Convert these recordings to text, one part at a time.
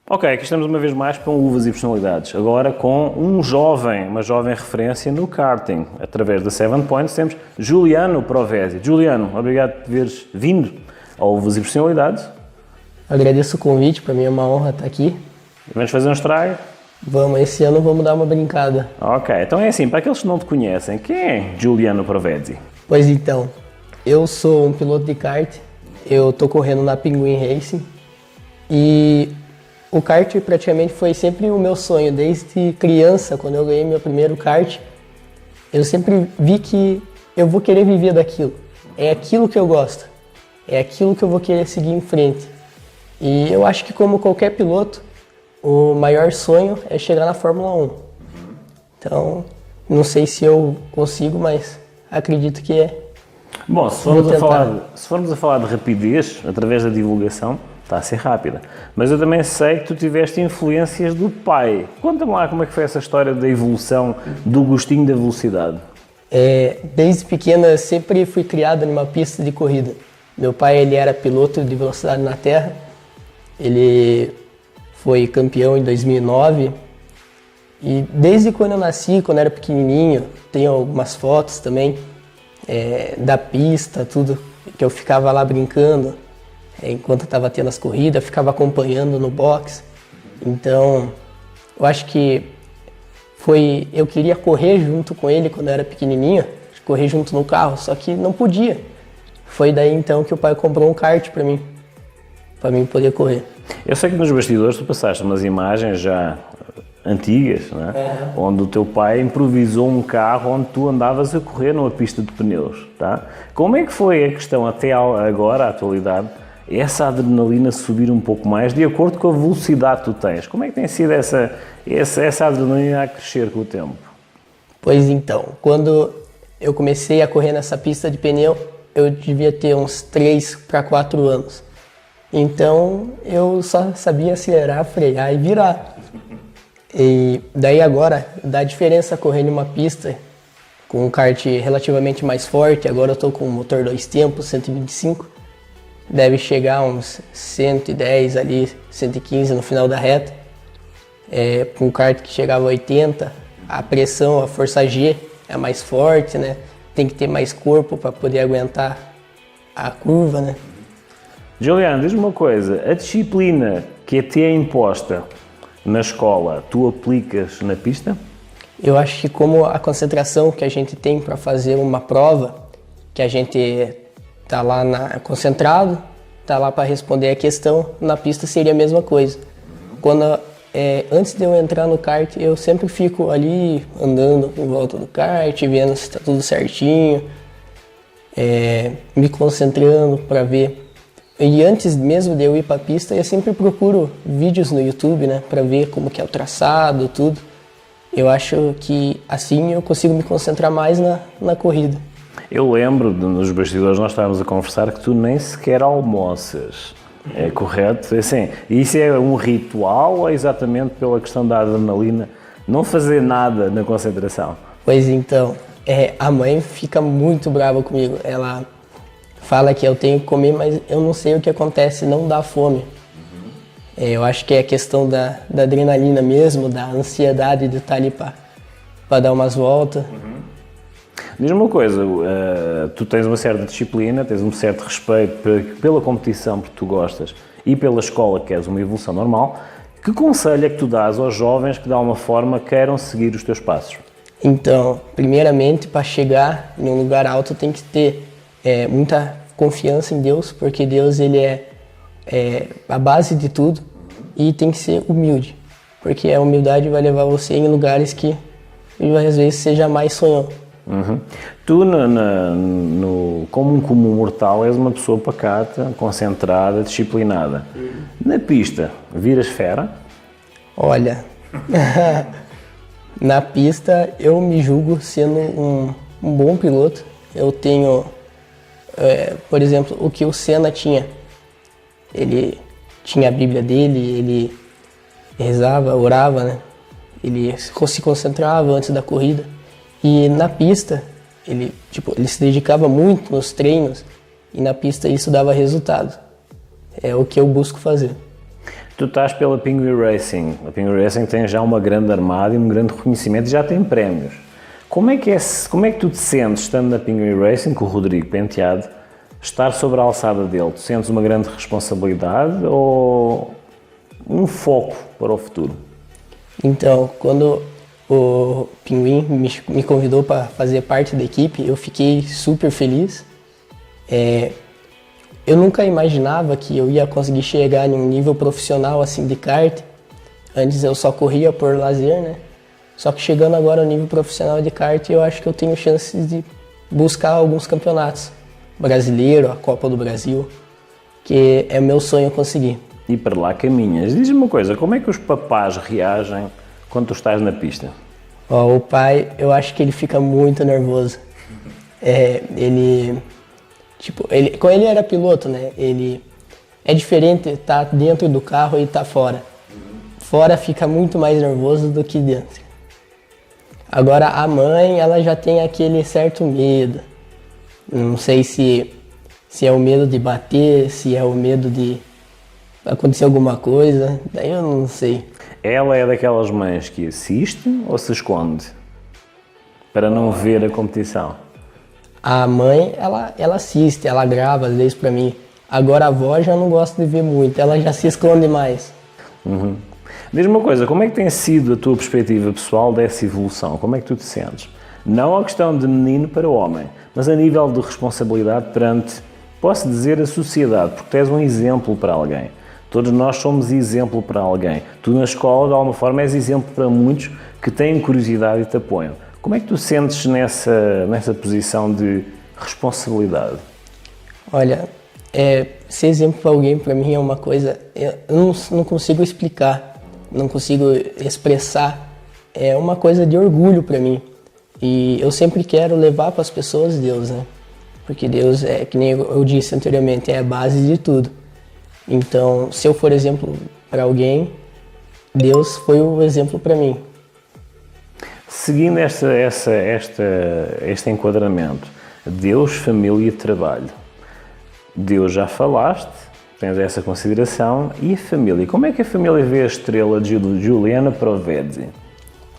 Ok, aqui estamos uma vez mais com uvas e personalidades. Agora com uma jovem referência no karting. Através da 7 Points temos Juliano Provesi. Juliano, obrigado por teres vindo ao Uvas e Personalidades. Agradeço o convite, para mim é uma honra estar aqui. Vamos fazer um estrago? Vamos, esse ano vamos dar uma brincada. Ok, então é assim, para aqueles que não te conhecem, quem é Juliano Provesi? Pois então, eu sou um piloto de kart, eu tô correndo na Pinguim Racing e o kart praticamente foi sempre o meu sonho, desde criança, quando eu ganhei meu primeiro kart, eu sempre vi que eu vou querer viver daquilo. É aquilo que eu gosto, é aquilo que eu vou querer seguir em frente. E eu acho que como qualquer piloto, o maior sonho é chegar na Fórmula 1. Então, não sei se eu consigo, mas acredito que é. Bom, se formos a falar de rapidez, através da divulgação, está a ser rápida. Mas eu também sei que tu tiveste influências do pai. Conta-me lá como é que foi essa história da evolução do gostinho da velocidade. Desde pequena eu sempre fui criado numa pista de corrida. Meu pai ele era piloto de velocidade na terra. Ele foi campeão em 2009. E desde quando eu nasci, quando eu era pequenininho, tenho algumas fotos também da pista, tudo, que eu ficava lá brincando. Enquanto estava tendo as corridas, eu ficava acompanhando no box. Então, eu acho que eu queria correr junto com ele quando eu era pequenininho, correr junto no carro, só que não podia. Foi daí então que o pai comprou um kart para mim poder correr. Eu sei que nos bastidores tu passaste umas imagens já antigas, não é? Onde o teu pai improvisou um carro onde tu andavas a correr numa pista de pneus, tá? Como é que foi a questão até agora, a atualidade, essa adrenalina subir um pouco mais de acordo com a velocidade que tu tens? Como é que tem sido essa adrenalina a crescer com o tempo? Pois então, quando eu comecei a correr nessa pista de pneu, eu devia ter uns 3 para 4 anos. Então, eu só sabia acelerar, frear e virar. E daí agora, dá diferença correr numa pista com um kart relativamente mais forte. Agora eu estou com um motor 2 tempos, 125. Deve chegar a uns 110 ali, 115 no final da reta. Com um kart que chegava a 80, a pressão, a força G é mais forte, né? Tem que ter mais corpo para poder aguentar a curva, né? Juliano, diz-me uma coisa, a disciplina que te é imposta na escola, tu aplicas na pista? Eu acho que como a concentração que a gente tem para fazer uma prova, que a gente tá lá concentrado, tá lá para responder a questão, na pista seria a mesma coisa. Antes de eu entrar no kart, eu sempre fico ali andando em volta do kart, vendo se está tudo certinho, me concentrando para ver. E antes mesmo de eu ir para a pista, eu sempre procuro vídeos no YouTube, né, para ver como que é o traçado, tudo. Eu acho que assim eu consigo me concentrar mais na corrida. Eu lembro, nos bastidores nós estávamos a conversar que tu nem sequer almoças, é correto? Assim, isso é um ritual ou é exatamente pela questão da adrenalina, não fazer nada na concentração? Pois então, a mãe fica muito brava comigo, ela fala que eu tenho que comer, mas eu não sei o que acontece, não dá fome. Eu acho que é a questão da adrenalina mesmo, da ansiedade de estar ali para dar umas voltas. Diz-me uma coisa, tu tens uma certa disciplina, tens um certo respeito pela competição porque tu gostas e pela escola, que és uma evolução normal. Que conselho é que tu dás aos jovens que de alguma forma queiram seguir os teus passos? Então, primeiramente, para chegar em um lugar alto tem que ter muita confiança em Deus, porque Deus ele é a base de tudo, e tem que ser humilde, porque a humildade vai levar você em lugares que às vezes você jamais sonhou. Tu, como um comum mortal, és uma pessoa pacata, concentrada, disciplinada. Na pista, viras fera? Olha, na pista eu me julgo sendo um bom piloto. Eu tenho, por exemplo, o que o Senna tinha. Ele tinha a Bíblia dele, ele rezava, orava, né? Ele se concentrava antes da corrida. E na pista, ele se dedicava muito nos treinos e na pista isso dava resultado. É o que eu busco fazer. Tu estás pela Pinguim Racing. A Pinguim Racing tem já uma grande armada e um grande reconhecimento e já tem prémios. Como é que tu te sentes, estando na Pinguim Racing, com o Rodrigo Penteado, estar sobre a alçada dele? Tu sentes uma grande responsabilidade ou um foco para o futuro? Então, quando o Pinguim me convidou para fazer parte da equipe, eu fiquei super feliz. Eu nunca imaginava que eu ia conseguir chegar em um nível profissional assim de kart. Antes eu só corria por lazer, né? Só que chegando agora ao nível profissional de kart, eu acho que eu tenho chances de buscar alguns campeonatos. Brasileiro, a Copa do Brasil, que é meu sonho conseguir. E para lá caminhas. Diz-me uma coisa, como é que os papás reagem quando tu estás na pista? O pai, eu acho que ele fica muito nervoso. Quando ele era piloto, né? É diferente estar dentro do carro e estar fora. Fora fica muito mais nervoso do que dentro. Agora a mãe, ela já tem aquele certo medo. Não sei se é o medo de bater, se é o medo de acontecer alguma coisa, daí eu não sei. Ela é daquelas mães que assiste ou se esconde para não ver a competição? A mãe, ela assiste, ela grava às vezes pra mim. Agora a avó já não gosta de ver muito, ela já se esconde mais. Uhum. Diz-me uma coisa, como é que tem sido a tua perspectiva pessoal dessa evolução? Como é que tu te sentes? Não a questão de menino para homem, mas a nível de responsabilidade perante, posso dizer, a sociedade, porque tu és um exemplo para alguém. Todos nós somos exemplo para alguém. Tu na escola, de alguma forma, és exemplo para muitos que têm curiosidade e te apoiam. Como é que tu sentes nessa posição de responsabilidade? Olha, ser exemplo para alguém, para mim, é uma coisa... Eu não consigo explicar, não consigo expressar. É uma coisa de orgulho para mim. E eu sempre quero levar para as pessoas Deus, né? Porque Deus, que nem eu disse anteriormente, é a base de tudo. Então, se eu for exemplo para alguém, Deus foi o exemplo para mim. Seguindo este enquadramento, Deus, família e trabalho. Deus já falaste, tens essa consideração, e a família? Como é que a família vê a estrela de Juliana Provedzi?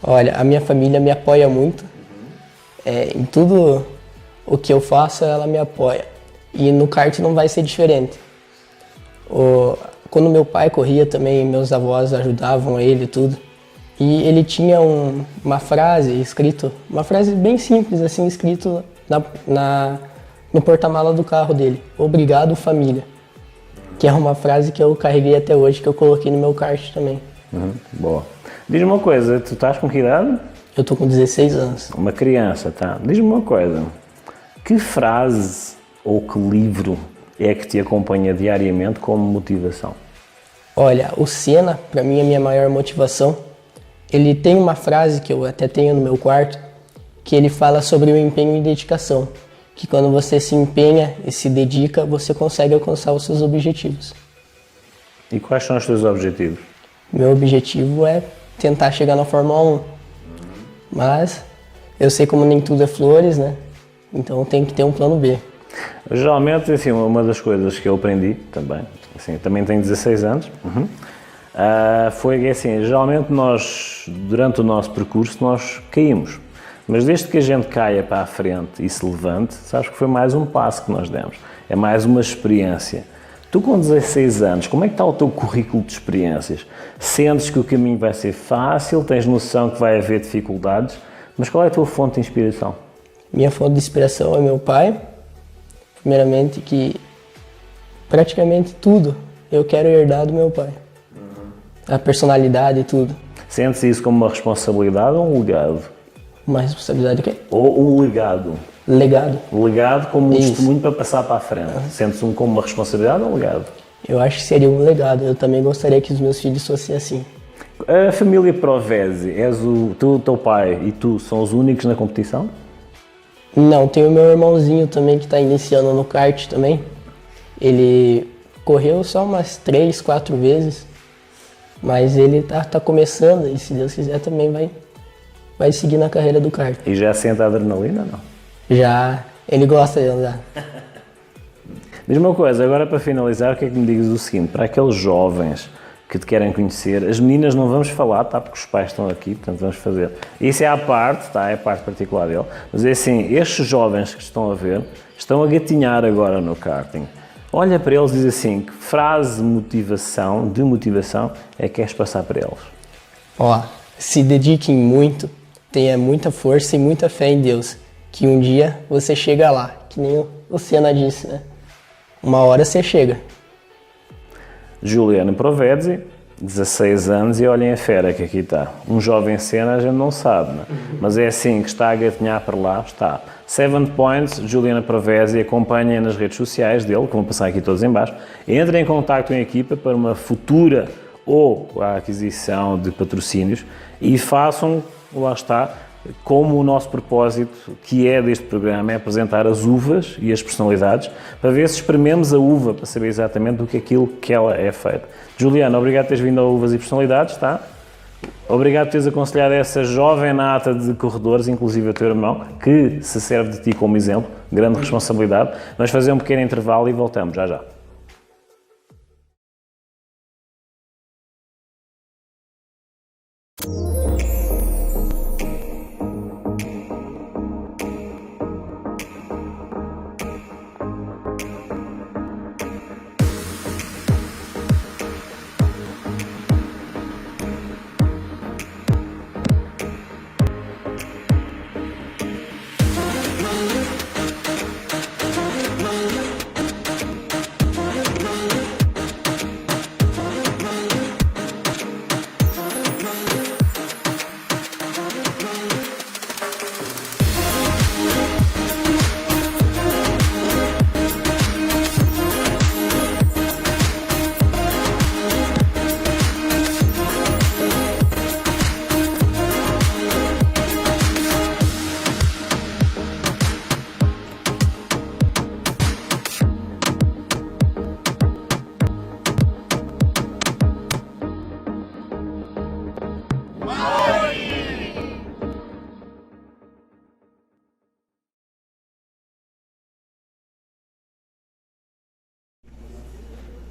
Olha, a minha família me apoia muito. Em tudo o que eu faço, ela me apoia. E no kart não vai ser diferente. Quando meu pai corria também, meus avós ajudavam ele e tudo. E ele tinha uma frase escrito, uma frase bem simples assim, escrito no porta-mala do carro dele. Obrigado, família. Que é uma frase que eu carreguei até hoje, que eu coloquei no meu kart também. Boa. Diz-me uma coisa, tu estás com que idade? Eu tô com 16 anos. Uma criança, tá? Diz-me uma coisa, que frase ou que livro é que te acompanha diariamente como motivação? Olha, o Senna, para mim, é a minha maior motivação. Ele tem uma frase que eu até tenho no meu quarto, que ele fala sobre o empenho e dedicação. Que quando você se empenha e se dedica, você consegue alcançar os seus objetivos. E quais são os teus objetivos? Meu objetivo é tentar chegar na Fórmula 1. Mas eu sei como nem tudo é flores, né? Então tem que ter um plano B. Geralmente, assim, uma das coisas que eu aprendi também, assim, também tenho 16 anos, foi que, assim, geralmente nós, durante o nosso percurso, nós caímos. Mas desde que a gente caia para a frente e se levante, sabes que foi mais um passo que nós demos. É mais uma experiência. Tu com 16 anos, como é que está o teu currículo de experiências? Sentes que o caminho vai ser fácil, tens noção que vai haver dificuldades, mas qual é a tua fonte de inspiração? Minha fonte de inspiração é meu pai. Primeiramente que praticamente tudo eu quero herdar do meu pai. A personalidade e tudo. Sentes isso como uma responsabilidade ou um legado? Uma responsabilidade que é? Ou um legado? Legado. Legado como um testemunho para passar para a frente. Sentes como uma responsabilidade ou um legado? Eu acho que seria um legado. Eu também gostaria que os meus filhos fossem assim. A família Provedzi, teu pai e tu são os únicos na competição? Não, tem o meu irmãozinho também que está iniciando no kart também. Ele correu só umas 3, 4 vezes, mas ele tá começando e se Deus quiser também vai seguir na carreira do kart. E já sente a adrenalina, não? Já, ele gosta de andar. Diz-me uma coisa, agora para finalizar, o que é que me dizes o seguinte, para aqueles jovens que te querem conhecer. As meninas não vamos falar, tá? Porque os pais estão aqui, portanto vamos fazer. Isso é à parte, tá? É a parte particular dele. Mas é assim, estes jovens que estão a ver, estão a gatinhar agora no karting. Olha para eles e diz assim, que frase de motivação é que queres passar para eles? Ó, se dediquem muito, tenha muita força e muita fé em Deus, que um dia você chega lá, que nem o Senna disse, né? Uma hora você chega. Juliano Provedzi, 16 anos, e olhem a fera que aqui está. Um jovem Senna a gente não sabe, né? Mas é assim que está a gatinhar para lá, está. 7 Points, Juliano Provedzi, acompanhem nas redes sociais dele, que vão passar aqui todos em baixo. Entrem em contacto com a equipa para uma futura ou a aquisição de patrocínios e façam, lá está, como o nosso propósito, que é deste programa, é apresentar as uvas e as personalidades, para ver se experimentamos a uva, para saber exatamente do que aquilo que ela é feita. Juliano, obrigado por teres vindo a Uvas e Personalidades, tá? Obrigado por teres aconselhado essa jovem nata de corredores, inclusive o teu irmão, que se serve de ti como exemplo, grande responsabilidade. Vamos fazer um pequeno intervalo e voltamos já já.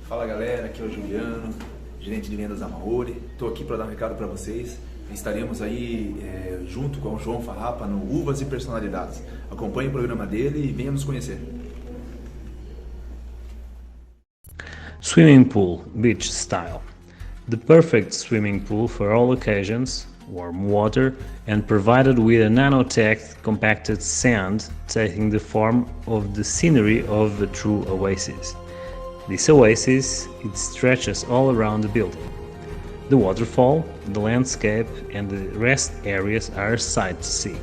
Fala galera, aqui é o Juliano, gerente de vendas da Maori. Estou aqui para dar um recado para vocês. Estaremos aí junto com o João Farrapa no Uvas e Personalidades. Acompanhe o programa dele e venha nos conhecer. Swimming pool, beach style. The perfect swimming pool for all occasions, warm water and provided with a nanotech compacted sand taking the form of the scenery of a true oasis. This oasis, it stretches all around the building. The waterfall, the landscape and the rest areas are a sight to see.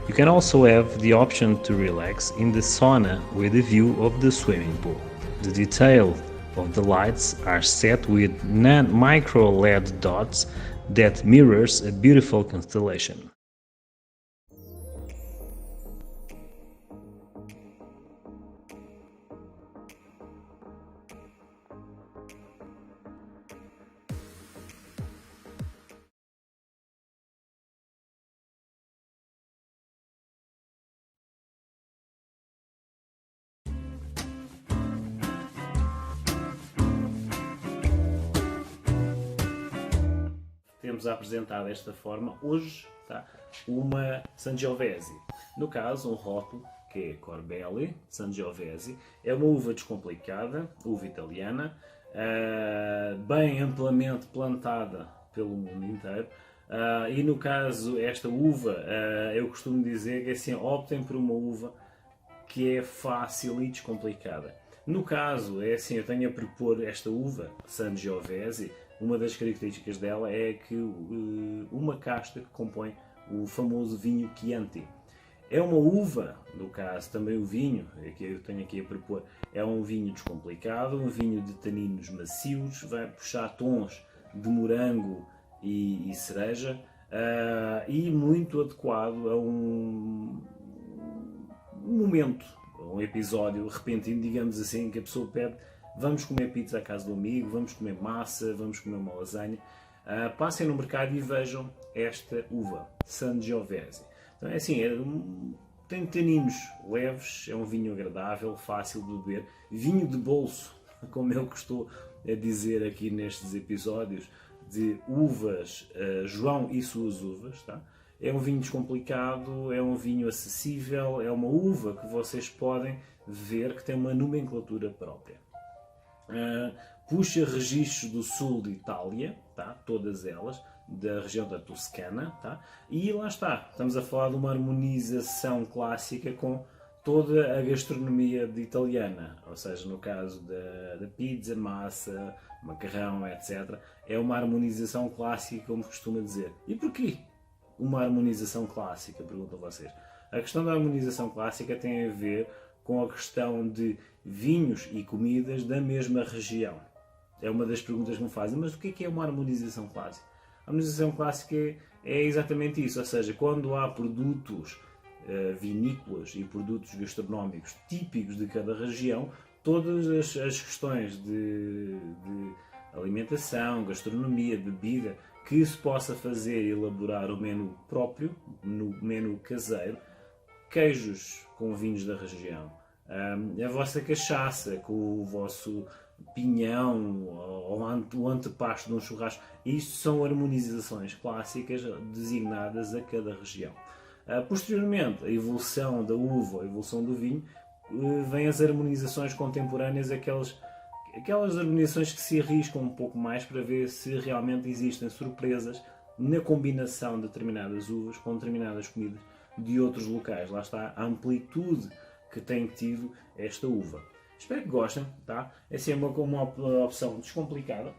You can also have the option to relax in the sauna with a view of the swimming pool. The detail of the lights are set with micro LED dots that mirrors a beautiful constellation. Temos a apresentar desta forma hoje, tá, uma Sangiovese. No caso, um rótulo que é Corbelli Sangiovese. É uma uva descomplicada, uva italiana, bem amplamente plantada pelo mundo inteiro. E no caso, esta uva, eu costumo dizer que assim, optem por uma uva que é fácil e descomplicada. No caso, é assim, eu tenho a propor esta uva Sangiovese. Uma das características dela é que uma casta que compõe o famoso vinho Chianti. É uma uva, no caso também o vinho, que eu tenho aqui a propor, é um vinho descomplicado, um vinho de taninos macios, vai puxar tons de morango e cereja e muito adequado a um momento, um episódio repentino, digamos assim, que a pessoa pede: vamos comer pizza à casa do amigo, vamos comer massa, vamos comer uma lasanha. Passem no mercado e vejam esta uva, Sangiovese. Então é assim, tem taninos leves, é um vinho agradável, fácil de beber, vinho de bolso, como eu a dizer aqui nestes episódios de uvas, João e suas uvas, tá? É um vinho descomplicado, é um vinho acessível, é uma uva que vocês podem ver que tem uma nomenclatura própria. Puxa registros do sul de Itália, tá? Todas elas, da região da Toscana, tá? E lá está, estamos a falar de uma harmonização clássica com toda a gastronomia italiana, ou seja, no caso da pizza, massa, macarrão, etc. É uma harmonização clássica, como costuma dizer. E porquê uma harmonização clássica, perguntam vocês? A questão da harmonização clássica tem a ver com a questão de vinhos e comidas da mesma região. É uma das perguntas que me fazem, mas o que é uma harmonização clássica? A harmonização clássica é exatamente isso, ou seja, quando há produtos vinícolas e produtos gastronómicos típicos de cada região, todas as questões de alimentação, gastronomia, bebida, que se possa fazer e elaborar o menu próprio, no menu caseiro, queijos com vinhos da região, a vossa cachaça com o vosso pinhão ou o antepasto de um churrasco, isto são harmonizações clássicas designadas a cada região. Posteriormente, a evolução da uva, a evolução do vinho, vêm as harmonizações contemporâneas, aquelas harmonizações que se arriscam um pouco mais para ver se realmente existem surpresas na combinação de determinadas uvas com determinadas comidas de outros locais. Lá está a amplitude que tem tido esta uva. Espero que gostem, tá? Essa é uma opção descomplicada.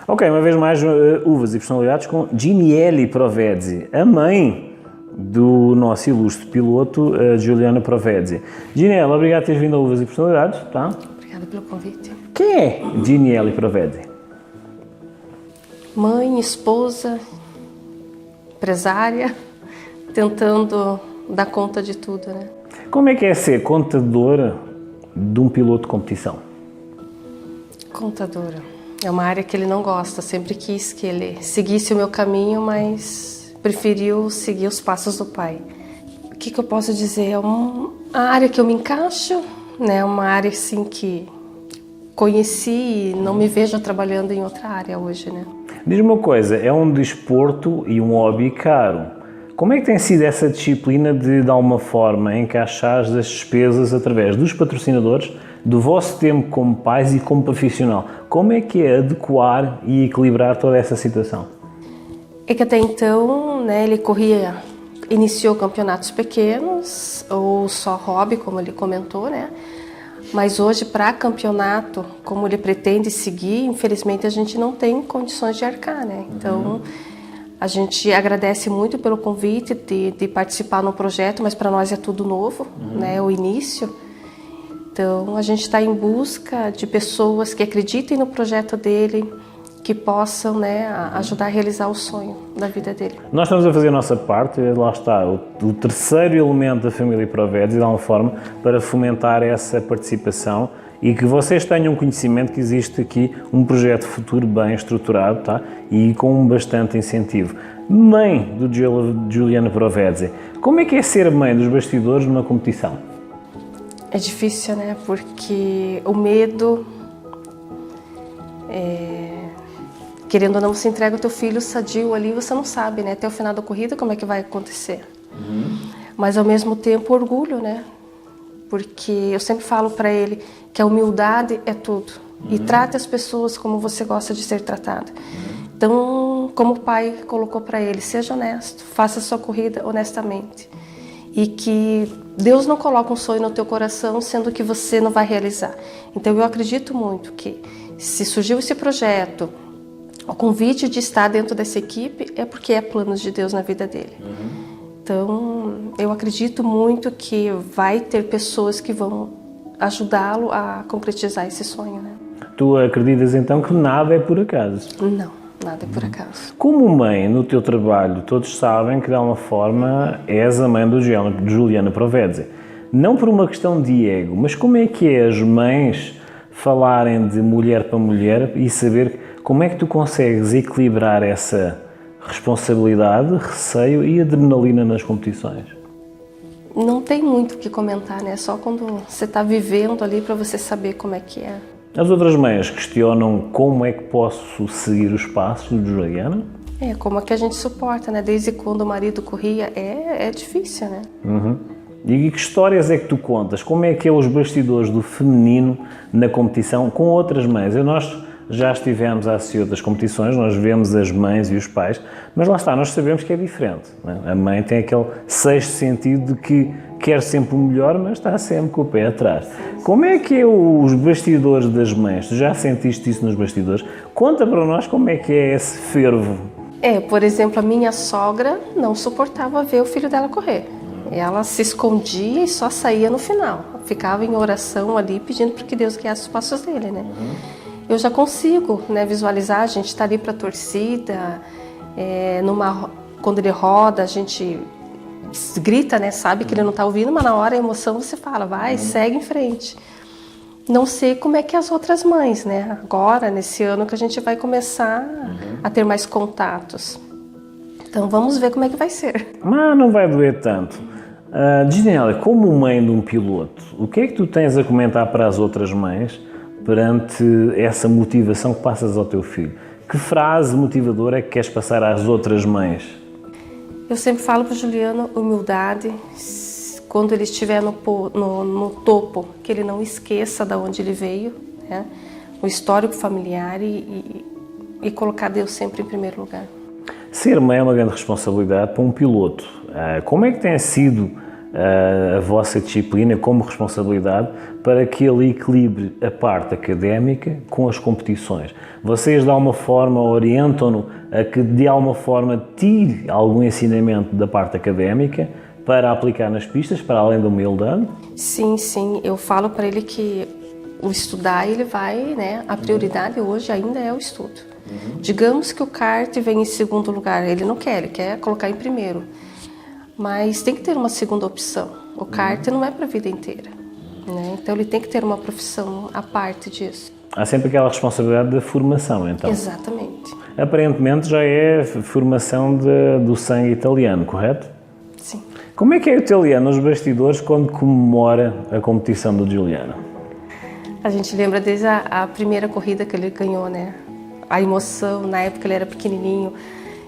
Ok, uma vez mais, uvas e personalidades com Ginielli Provezzi, a mãe do nosso ilustre piloto, Giuliano Provezzi. Ginielli, obrigado por teres vindo a Uvas e Personalidades, tá? Obrigada pelo convite. Quem é Ginielli Provezzi? Mãe, esposa, empresária, tentando dar conta de tudo, né? Como é que é ser contadora de um piloto de competição? Contadora. É uma área que ele não gosta, sempre quis que ele seguisse o meu caminho, mas preferiu seguir os passos do pai. O que eu posso dizer? É uma área que eu me encaixo, né? Uma área assim que conheci e não me vejo trabalhando em outra área hoje, né? Diz-me uma coisa, é um desporto e um hobby caro. Como é que tem sido essa disciplina de alguma forma, encaixar as despesas através dos patrocinadores, do vosso tempo como pais e como profissional? Como é que é adequar e equilibrar toda essa situação? É que até então, né, ele iniciou campeonatos pequenos, ou só hobby, como ele comentou, né? Mas hoje, para campeonato, como ele pretende seguir, infelizmente a gente não tem condições de arcar, né? Então, a gente agradece muito pelo convite de participar no projeto, mas para nós é tudo novo, né? O início. Então, a gente está em busca de pessoas que acreditem no projeto dele, que possam, né, ajudar a realizar o sonho da vida dele. Nós estamos a fazer a nossa parte, lá está, o terceiro elemento da família Provezzi, de alguma forma, para fomentar essa participação e que vocês tenham conhecimento que existe aqui um projeto futuro bem estruturado, tá? E com bastante incentivo. Mãe do Giuliano Provezzi, como é que é ser mãe dos bastidores numa competição? É difícil, né? Porque o medo, querendo ou não, você entrega o teu filho sadio ali, você não sabe, né? Até o final da corrida como é que vai acontecer. Mas ao mesmo tempo orgulho, né? Porque eu sempre falo para ele que a humildade é tudo. E trate as pessoas como você gosta de ser tratado. Então, como o pai colocou para ele, seja honesto, faça a sua corrida honestamente. E que Deus não coloca um sonho no teu coração sendo que você não vai realizar. Então eu acredito muito que se surgiu esse projeto, o convite de estar dentro dessa equipe é porque é planos de Deus na vida dele. Então eu acredito muito que vai ter pessoas que vão ajudá-lo a concretizar esse sonho, né? Tu acreditas então que nada é por acaso? Não. Nada é por acaso. Como mãe, no teu trabalho, todos sabem que de alguma forma és a mãe do Giuliano Provezzi. Não por uma questão de ego, mas como é que é as mães falarem de mulher para mulher e saber como é que tu consegues equilibrar essa responsabilidade, receio e adrenalina nas competições? Não tem muito o que comentar, né? Só quando você está vivendo ali para você saber como é que é. As outras mães questionam como é que posso seguir os passos do Juliano? Como é que a gente suporta, né? Desde quando o marido corria, é difícil, né? E que histórias é que tu contas? Como é que é os bastidores do feminino na competição com outras mães? Nós já estivemos a assistir outras competições, nós vemos as mães e os pais, mas lá está, nós sabemos que é diferente, não é? A mãe tem aquele sexto sentido de que quer sempre o melhor, mas está sempre com o pé atrás. Como é que é os bastidores das mães? Tu já sentiste isso nos bastidores? Conta para nós como é que é esse fervo. Por exemplo, a minha sogra não suportava ver o filho dela correr. Ela se escondia e só saía no final. Ficava em oração ali, pedindo para que Deus guiasse os passos dele, né? Eu já consigo, né, visualizar, a gente está ali para a torcida, quando ele roda, a gente grita, né, sabe que ele não está ouvindo, mas na hora a emoção você fala, vai, segue em frente. Não sei como é que as outras mães, né, agora, nesse ano que a gente vai começar a ter mais contatos. Então vamos ver como é que vai ser. Mas não vai doer tanto. Gisele, como mãe de um piloto, o que é que tu tens a comentar para as outras mães perante essa motivação que passas ao teu filho? Que frase motivadora é que queres passar às outras mães? Eu sempre falo para o Juliano, humildade, quando ele estiver no topo, que ele não esqueça de onde ele veio, né? O histórico familiar e colocar Deus sempre em primeiro lugar. Ser mãe é uma grande responsabilidade para um piloto. Como é que tem sido a vossa disciplina como responsabilidade para que ele equilibre a parte académica com as competições? Vocês de alguma forma orientam-no a que de alguma forma tire algum ensinamento da parte académica para aplicar nas pistas, para além da humildade? Sim, eu falo para ele que o estudar ele vai, né? A prioridade hoje ainda é o estudo. Digamos que o kart vem em segundo lugar, ele não quer, ele quer colocar em primeiro. Mas tem que ter uma segunda opção. O kart não é para a vida inteira, né? Então ele tem que ter uma profissão à parte disso. Há sempre aquela responsabilidade da formação, então. Exatamente. Aparentemente já é formação do sangue italiano, correto? Sim. Como é que é o italiano nos bastidores quando comemora a competição do Giuliano? A gente lembra desde a primeira corrida que ele ganhou, né? A emoção, na época ele era pequenininho,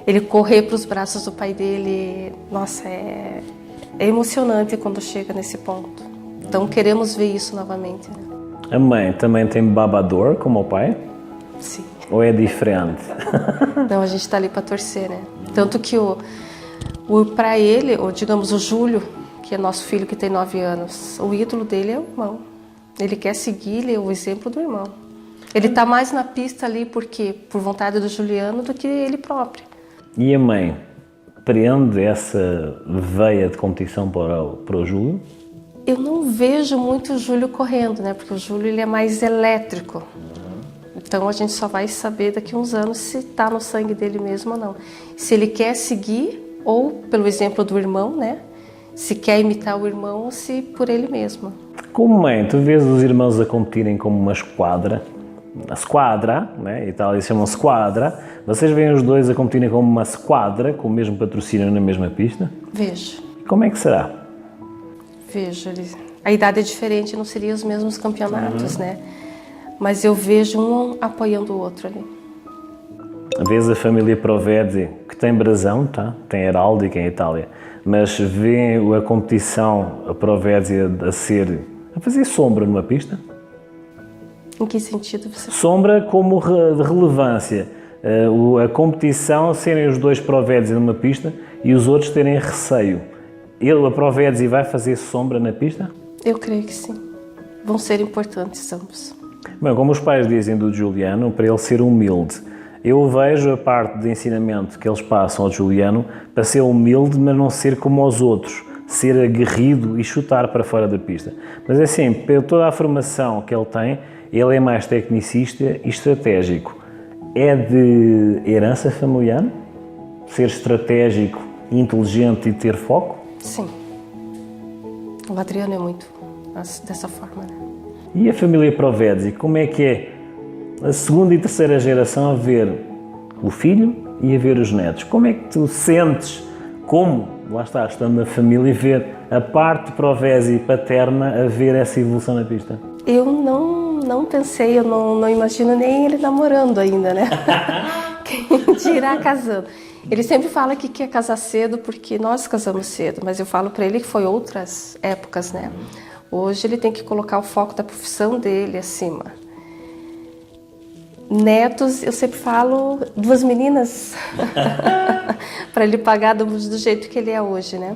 ele correr para os braços do pai dele, nossa, é emocionante quando chega nesse ponto. Então queremos ver isso novamente, né? A mãe também tem babador como o pai? Sim. Ou é diferente? Não, a gente está ali para torcer, né? Tanto que para ele, ou digamos o Júlio, que é nosso filho que tem 9 anos, o ídolo dele é o irmão. Ele quer seguir o exemplo do irmão. Ele está mais na pista ali por vontade do Juliano do que ele próprio. E a mãe prende essa veia de competição para o Júlio? Eu não vejo muito o Júlio correndo, né? Porque o Júlio ele é mais elétrico. Então a gente só vai saber daqui a uns anos se está no sangue dele mesmo ou não. Se ele quer seguir, ou pelo exemplo do irmão, né? Se quer imitar o irmão ou se por ele mesmo. Como mãe, tu vês os irmãos a competirem como uma esquadra? A squadra, né? E tal, eles chamam squadra. Vocês veem os dois a competirem como uma squadra, com o mesmo patrocínio na mesma pista? Vejo. Como é que será? Vejo. A idade é diferente, não seriam os mesmos campeonatos, né? Mas eu vejo um apoiando o outro ali. Vês a família Provedzi, que tem brasão, tá? Tem heráldica em Itália, mas vê a competição, a Provedzi a fazer sombra numa pista? Em que sentido você... Sombra como de relevância. A competição serem os dois Provedzi numa pista e os outros terem receio. A Provedzi vai fazer sombra na pista? Eu creio que sim. Vão ser importantes ambos. Bem, como os pais dizem do Giuliano, para ele ser humilde. Eu vejo a parte de ensinamento que eles passam ao Giuliano para ser humilde, mas não ser como os outros. Ser aguerrido e chutar para fora da pista. Mas é assim, por toda a formação que ele tem, ele é mais tecnicista e estratégico. É de herança familiar? Ser estratégico, inteligente e ter foco? Sim. O Adriano é muito dessa forma, né? E a família Provedzi, como é que é a segunda e terceira geração a ver o filho e a ver os netos. Como é que tu sentes, como, lá está, estando na família, e ver a parte Provezi paterna a ver essa evolução na pista? Eu não pensei, eu não imagino nem ele namorando ainda, né? Quem dirá casando. Ele sempre fala que quer casar cedo porque nós casamos cedo, mas eu falo para ele que foi outras épocas, né? Hoje ele tem que colocar o foco da profissão dele acima. Netos, eu sempre falo 2 meninas para ele pagar do jeito que ele é hoje, né?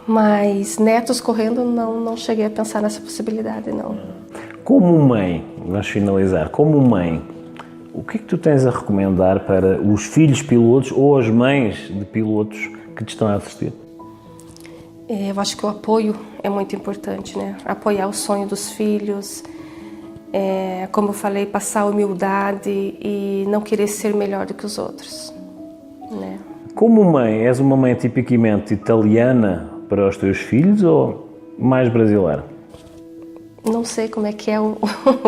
Mas netos correndo, não cheguei a pensar nessa possibilidade, não. Como mãe, vamos finalizar, como mãe, o que é que tu tens a recomendar para os filhos pilotos ou as mães de pilotos que te estão a assistir? Eu acho que o apoio é muito importante, né? Apoiar o sonho dos filhos, como eu falei, passar humildade e não querer ser melhor do que os outros, né? Como mãe, és uma mãe tipicamente italiana para os teus filhos ou mais brasileira? Não sei como é que é o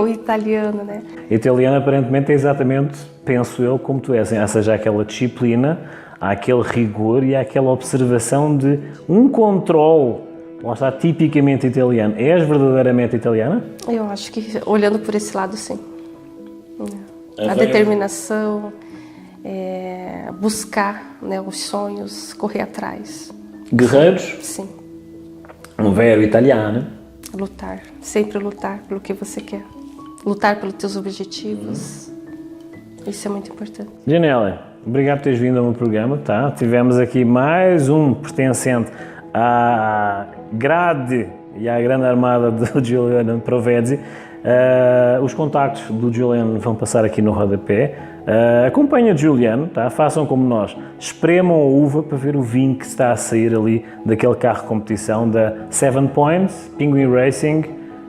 italiano, né? Italiana aparentemente é exatamente, penso eu, como tu és, ou seja, aquela disciplina, há aquele rigor e há aquela observação de um controle, lá está, tipicamente italiano. És verdadeiramente italiana? Eu acho que, olhando por esse lado, sim. A determinação, buscar, né, os sonhos, correr atrás. Guerreiros? Sim. Um vero italiano. Lutar, sempre lutar pelo que você quer. Lutar pelos teus objetivos. Isso é muito importante. Janela, obrigado por teres vindo ao meu programa, tá? Tivemos aqui mais um pertencente à grade e à grande armada do Giuliano Provezi. Os contactos do Giuliano vão passar aqui no rodapé. Acompanhem o Giuliano, tá? Façam como nós, espremam a uva para ver o vinho que está a sair ali daquele carro de competição da 7 Points, Penguin Racing,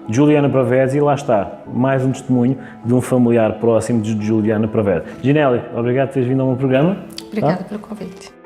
Giuliano Provezi, e lá está, mais um testemunho de um familiar próximo de Giuliano Provezi. Ginelli, obrigado por teres vindo ao meu programa. Obrigada pelo convite.